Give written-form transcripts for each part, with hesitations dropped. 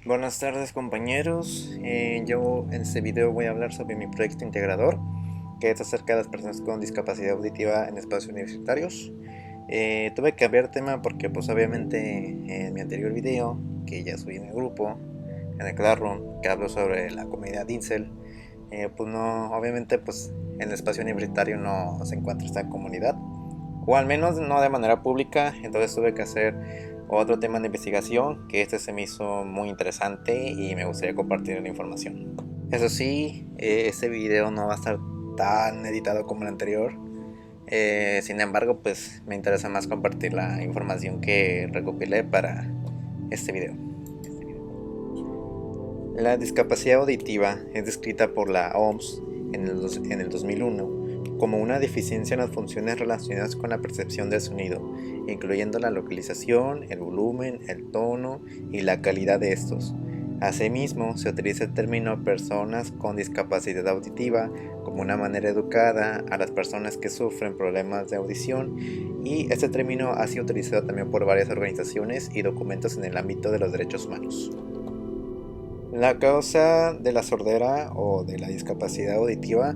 Buenas tardes compañeros, yo en este video voy a hablar sobre mi proyecto integrador que es acerca de las personas con discapacidad auditiva en espacios universitarios. Tuve que cambiar tema porque pues obviamente en mi anterior video que ya subí en el grupo, en el Classroom, que hablo sobre la comunidad Incel, pues no, obviamente pues en el espacio universitario no se encuentra esta comunidad, o al menos no de manera pública. Entonces tuve que hacer otro tema de investigación que este se me hizo muy interesante y me gustaría compartir la información. Eso sí, este video no va a estar tan editado como el anterior. Sin embargo, pues me interesa más compartir la información que recopilé para este video. La discapacidad auditiva es descrita por la OMS en el 2001 como una deficiencia en las funciones relacionadas con la percepción del sonido, incluyendo la localización, el volumen, el tono y la calidad de estos. Asimismo, se utiliza el término personas con discapacidad auditiva como una manera educada a las personas que sufren problemas de audición, y este término ha sido utilizado también por varias organizaciones y documentos en el ámbito de los derechos humanos. La causa de la sordera o de la discapacidad auditiva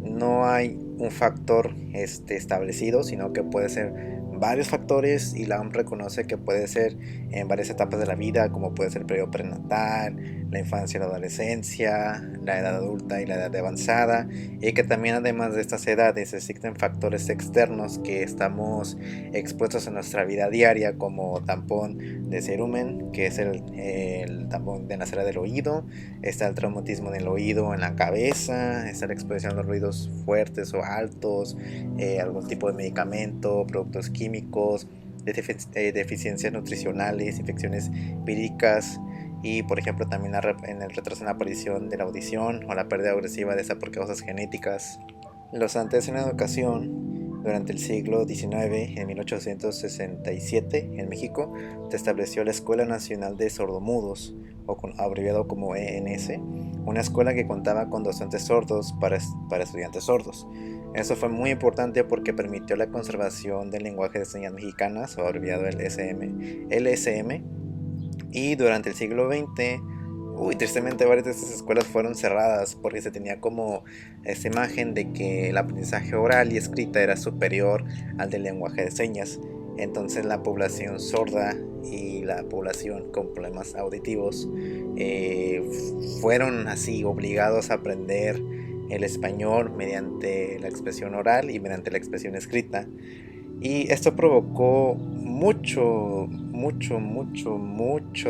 no hay un factor establecido, sino que puede ser varios factores, y la OMS reconoce que puede ser en varias etapas de la vida, como puede ser el periodo prenatal, la infancia y la adolescencia, la edad adulta y la edad avanzada, y que también además de estas edades existen factores externos que estamos expuestos en nuestra vida diaria, como tampón de cerumen, que es el tampón de la cera del oído. Está el traumatismo en el oído, en la cabeza, está la exposición a los ruidos fuertes o altos, algún tipo de medicamento, productos químicos, deficiencias nutricionales, infecciones víricas, y por ejemplo también en el retraso en la aparición de la audición o la pérdida agresiva de esa por causas genéticas. Los antes en la educación. Durante el siglo XIX, en 1867, en México, se estableció la Escuela Nacional de Sordomudos, o abreviado como ENS, una escuela que contaba con docentes sordos para estudiantes sordos. Eso fue muy importante porque permitió la conservación del lenguaje de señas mexicanas, o abreviado el LSM, y durante el siglo XX, tristemente varias de estas escuelas fueron cerradas porque se tenía como esta imagen de que el aprendizaje oral y escrita era superior al del lenguaje de señas. Entonces la población sorda y la población con problemas auditivos fueron así obligados a aprender el español mediante la expresión oral y mediante la expresión escrita. Y esto provocó mucho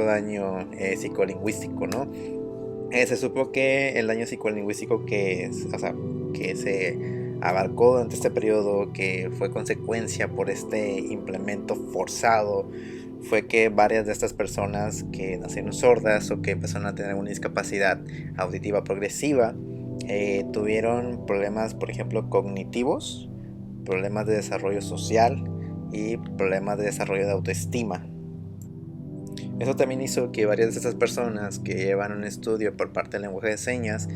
daño psicolingüístico, ¿no? Se supo que el daño psicolingüístico que se abarcó durante este periodo, que fue consecuencia por este implemento forzado, fue que varias de estas personas que nacieron sordas o que empezaron a tener una discapacidad auditiva progresiva tuvieron problemas, por ejemplo, cognitivos, problemas de desarrollo social y problemas de desarrollo de autoestima. Eso también hizo que varias de esas personas que llevan un estudio por parte del lenguaje de señas,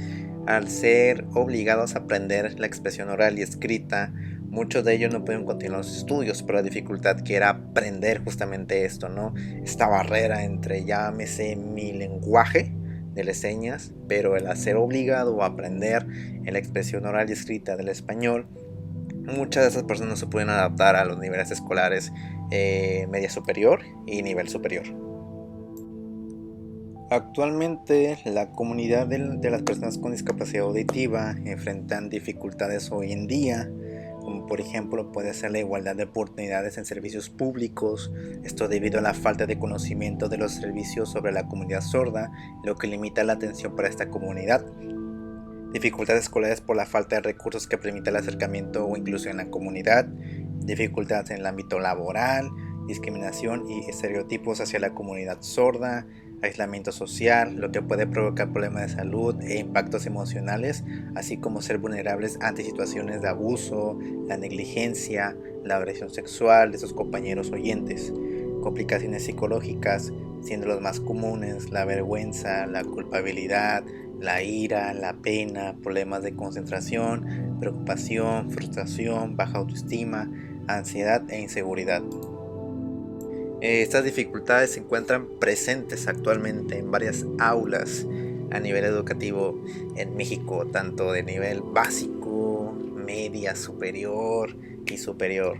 al ser obligados a aprender la expresión oral y escrita, muchos de ellos no pudieron continuar los estudios por la dificultad que era aprender justamente esto, ¿no? Esta barrera entre llámese mi lenguaje de las señas, pero el ser obligado a aprender en la expresión oral y escrita del español, muchas de esas personas no se pueden adaptar a los niveles escolares media superior y nivel superior. Actualmente la comunidad de las personas con discapacidad auditiva enfrentan dificultades hoy en día, como por ejemplo puede ser la igualdad de oportunidades en servicios públicos, esto debido a la falta de conocimiento de los servicios sobre la comunidad sorda, lo que limita la atención para esta comunidad. Dificultades escolares por la falta de recursos que permita el acercamiento o inclusión en la comunidad, dificultades en el ámbito laboral, discriminación y estereotipos hacia la comunidad sorda, aislamiento social, lo que puede provocar problemas de salud e impactos emocionales, así como ser vulnerables ante situaciones de abuso, la negligencia, la agresión sexual de sus compañeros oyentes, complicaciones psicológicas, siendo los más comunes la vergüenza, la culpabilidad, la ira, la pena, problemas de concentración, preocupación, frustración, baja autoestima, ansiedad e inseguridad. Estas dificultades se encuentran presentes actualmente en varias aulas a nivel educativo en México, tanto de nivel básico, media, superior y superior.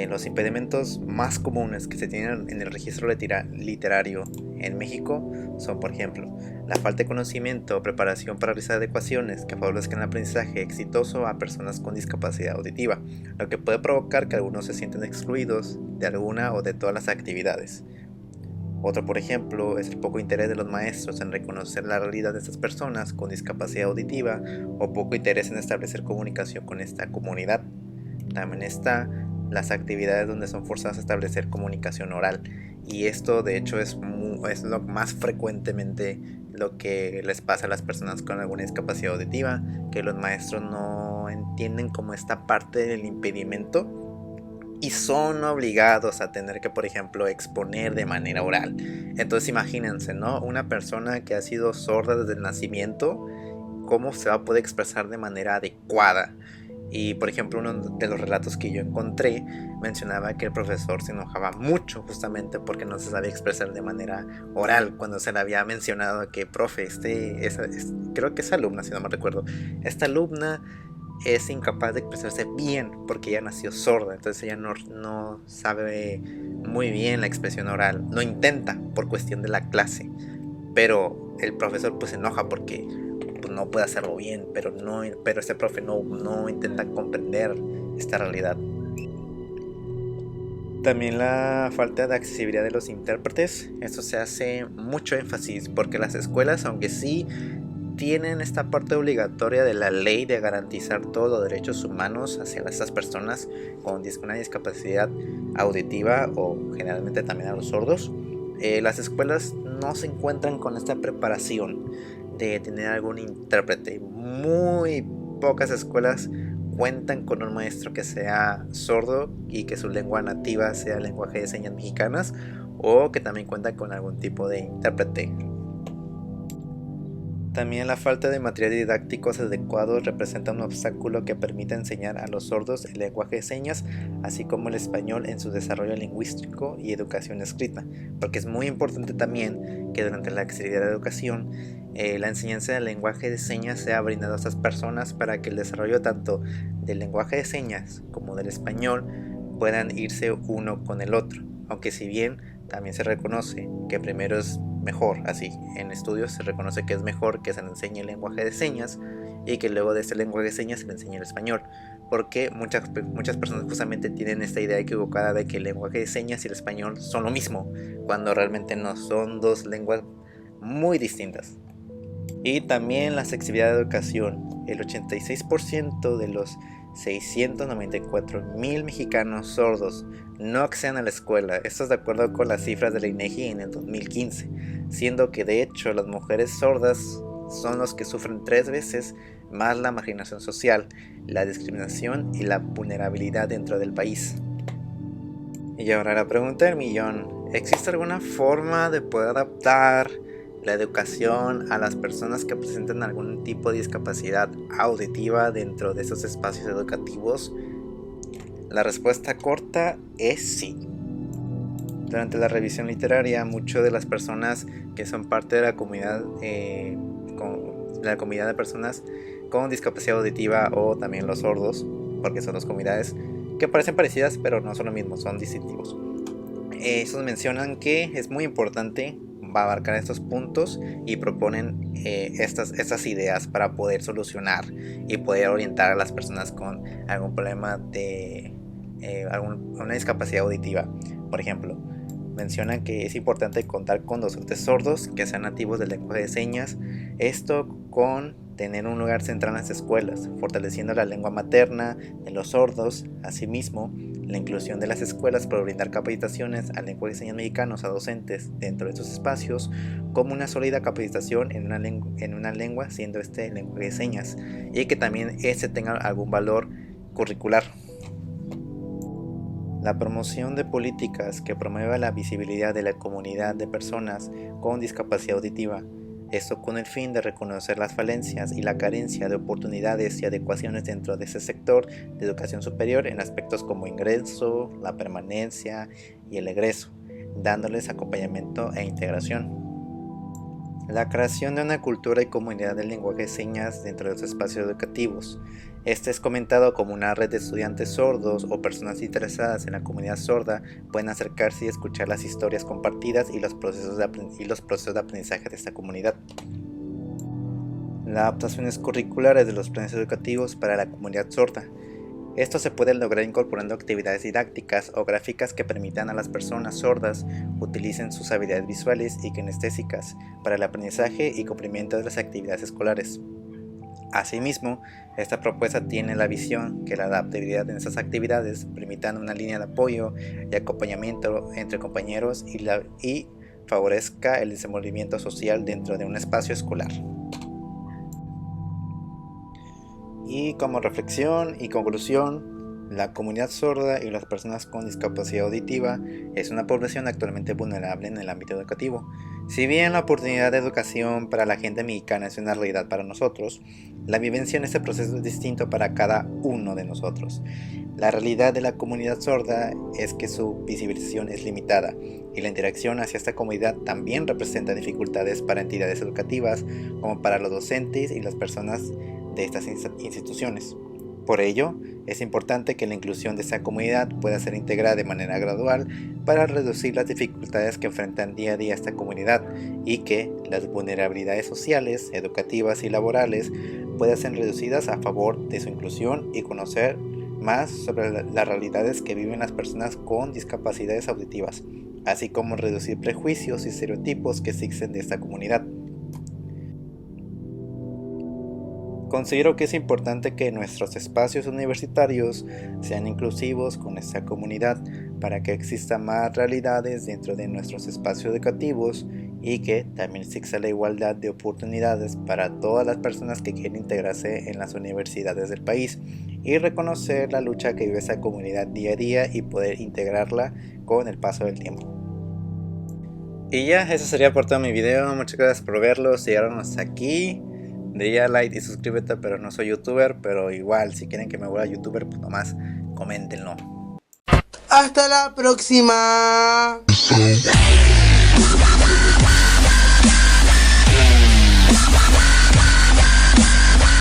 Los impedimentos más comunes que se tienen en el registro literario en México son, por ejemplo, la falta de conocimiento o preparación para realizar adecuaciones que favorezcan el aprendizaje exitoso a personas con discapacidad auditiva, lo que puede provocar que algunos se sienten excluidos de alguna o de todas las actividades. Otro, por ejemplo, es el poco interés de los maestros en reconocer la realidad de estas personas con discapacidad auditiva o poco interés en establecer comunicación con esta comunidad. También está las actividades donde son forzadas a establecer comunicación oral, y esto de hecho es lo más frecuentemente lo que les pasa a las personas con alguna discapacidad auditiva, que los maestros no entienden como esta parte del impedimento y son obligados a tener que, por ejemplo, exponer de manera oral. Entonces imagínense, ¿no? Una persona que ha sido sorda desde el nacimiento, ¿cómo se va a poder expresar de manera adecuada? Y por ejemplo, uno de los relatos que yo encontré mencionaba que el profesor se enojaba mucho justamente porque no se sabía expresar de manera oral, cuando se le había mencionado que, profe, creo que es alumna, si no me recuerdo, esta alumna es incapaz de expresarse bien porque ella nació sorda, entonces ella no sabe muy bien la expresión oral, no intenta por cuestión de la clase, pero el profesor pues se enoja porque pues, no puede hacerlo bien, pero este profe no intenta comprender esta realidad. También la falta de accesibilidad de los intérpretes, esto se hace mucho énfasis porque las escuelas, aunque sí tienen esta parte obligatoria de la ley de garantizar todos los derechos humanos hacia estas personas con una discapacidad auditiva o generalmente también a los sordos, las escuelas no se encuentran con esta preparación de tener algún intérprete. Muy pocas escuelas cuentan con un maestro que sea sordo y que su lengua nativa sea el lenguaje de señas mexicanas, o que también cuentan con algún tipo de intérprete. También la falta de materiales didácticos adecuados representa un obstáculo que permite enseñar a los sordos el lenguaje de señas, así como el español en su desarrollo lingüístico y educación escrita, porque es muy importante también que durante la accesibilidad de la educación la enseñanza del lenguaje de señas sea brindada a estas personas para que el desarrollo tanto del lenguaje de señas como del español puedan irse uno con el otro, aunque si bien también se reconoce que primero es mejor, así en estudios se reconoce que es mejor que se le enseñe el lenguaje de señas y que luego de este lenguaje de señas se le enseñe el español, porque muchas personas justamente tienen esta idea equivocada de que el lenguaje de señas y el español son lo mismo, cuando realmente no, son dos lenguas muy distintas. Y también la accesibilidad de educación, el 86% de los 694,000 mexicanos sordos no acceden a la escuela. Esto es de acuerdo con las cifras de la INEGI en el 2015, siendo que de hecho las mujeres sordas son los que sufren 3 veces más la marginación social, la discriminación y la vulnerabilidad dentro del país. Y ahora la pregunta del millón: ¿existe alguna forma de poder adaptar la educación a las personas que presentan algún tipo de discapacidad auditiva dentro de esos espacios educativos? La respuesta corta es sí. Durante la revisión literaria, muchas de las personas que son parte de la comunidad, de personas con discapacidad auditiva, o también los sordos, porque son dos comunidades que parecen parecidas pero no son lo mismo, son distintivos. Estos mencionan que es muy importante abarcar estos puntos y proponen estas ideas para poder solucionar y poder orientar a las personas con algún problema de una discapacidad auditiva. Por ejemplo, mencionan que es importante contar con docentes sordos que sean nativos del lenguaje de señas, esto con tener un lugar central en las escuelas, fortaleciendo la lengua materna de los sordos. Asimismo, la inclusión de las escuelas para brindar capacitaciones al lenguaje de señas mexicanos a docentes dentro de estos espacios, como una sólida capacitación en una lengua, siendo este el lenguaje de señas, y que también tenga algún valor curricular. La promoción de políticas que promueva la visibilidad de la comunidad de personas con discapacidad auditiva, esto con el fin de reconocer las falencias y la carencia de oportunidades y adecuaciones dentro de ese sector de educación superior en aspectos como ingreso, la permanencia y el egreso. dándoles acompañamiento e integración. La creación de una cultura y comunidad del lenguaje de señas dentro de los espacios educativos. Este es comentado como una red de estudiantes sordos o personas interesadas en la comunidad sorda pueden acercarse y escuchar las historias compartidas y los procesos de aprendizaje de esta comunidad. Las adaptaciones curriculares de los planes educativos para la comunidad sorda. Esto se puede lograr incorporando actividades didácticas o gráficas que permitan a las personas sordas utilicen sus habilidades visuales y kinestésicas para el aprendizaje y cumplimiento de las actividades escolares. Asimismo, esta propuesta tiene la visión que la adaptabilidad en esas actividades permitan una línea de apoyo y acompañamiento entre compañeros y favorezca el desenvolvimiento social dentro de un espacio escolar. Y como reflexión y conclusión, la comunidad sorda y las personas con discapacidad auditiva es una población actualmente vulnerable en el ámbito educativo. Si bien la oportunidad de educación para la gente mexicana es una realidad para nosotros, la vivencia en este proceso es distinto para cada uno de nosotros. La realidad de la comunidad sorda es que su visibilización es limitada y la interacción hacia esta comunidad también representa dificultades para entidades educativas como para los docentes y las personas de estas instituciones. Por ello, es importante que la inclusión de esta comunidad pueda ser integrada de manera gradual para reducir las dificultades que enfrentan día a día esta comunidad y que las vulnerabilidades sociales, educativas y laborales puedan ser reducidas a favor de su inclusión y conocer más sobre las realidades que viven las personas con discapacidades auditivas, así como reducir prejuicios y estereotipos que existen de esta comunidad. Considero que es importante que nuestros espacios universitarios sean inclusivos con esta comunidad para que existan más realidades dentro de nuestros espacios educativos y que también exista la igualdad de oportunidades para todas las personas que quieren integrarse en las universidades del país y reconocer la lucha que vive esta comunidad día a día y poder integrarla con el paso del tiempo. Y ya, eso sería por todo mi video. Muchas gracias por verlo. Si llegaron hasta aquí, diría like y suscríbete, pero no soy youtuber. Pero igual, si quieren que me vuelva youtuber, pues nomás coméntenlo. Hasta la próxima.